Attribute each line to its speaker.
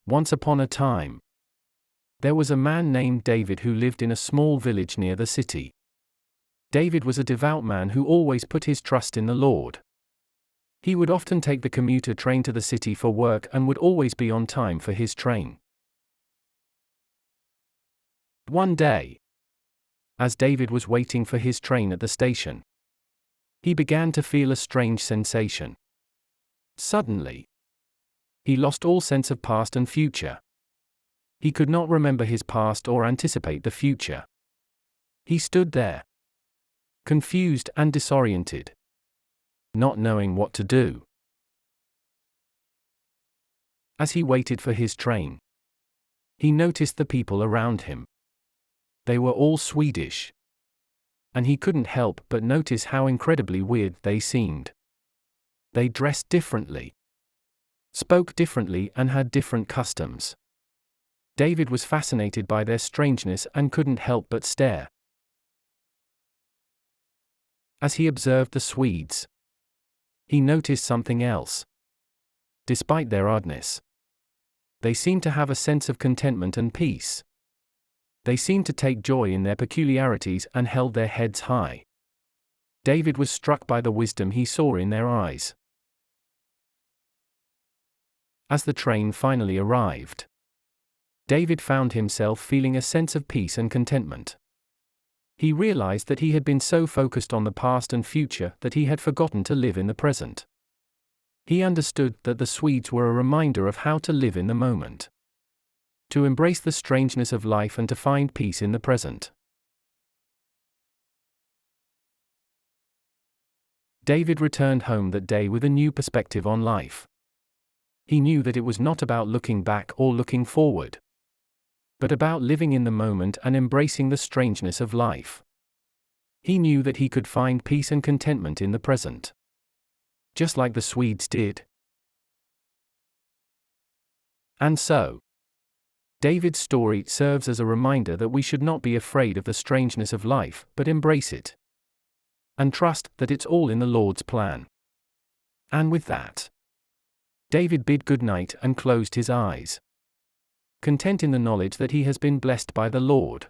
Speaker 1: Once upon a time, there was a man named David who lived in a small village near the city. David was a devout man who always put his trust in the Lord. He would often take the commuter train to the city for work and would always be on time for his train. One day, as David was waiting for his train at the station, he began to feel a strange sensation. Suddenly, he lost all sense of past and future. He could not remember his past or anticipate the future. He stood there, confused and disoriented, not knowing what to do. As he waited for his train, he noticed the people around him. They were all Swedish, and he couldn't help but notice how incredibly weird they seemed. They dressed differently, spoke differently, and had different customs. David was fascinated by their strangeness and couldn't help but stare. As he observed the Swedes, he noticed something else. Despite their oddness, they seemed to have a sense of contentment and peace. They seemed to take joy in their peculiarities and held their heads high. David was struck by the wisdom he saw in their eyes. As the train finally arrived, David found himself feeling a sense of peace and contentment. He realized that he had been so focused on the past and future that he had forgotten to live in the present. He understood that the Swedes were a reminder of how to live in the moment, to embrace the strangeness of life and to find peace in the present. David returned home that day with a new perspective on life. He knew that it was not about looking back or looking forward, but about living in the moment and embracing the strangeness of life. He knew that he could find peace and contentment in the present, just like the Swedes did. And so, David's story serves as a reminder that we should not be afraid of the strangeness of life, but embrace it, and trust that it's all in the Lord's plan. And with that, David bid good night and closed his eyes, content in the knowledge that he has been blessed by the Lord.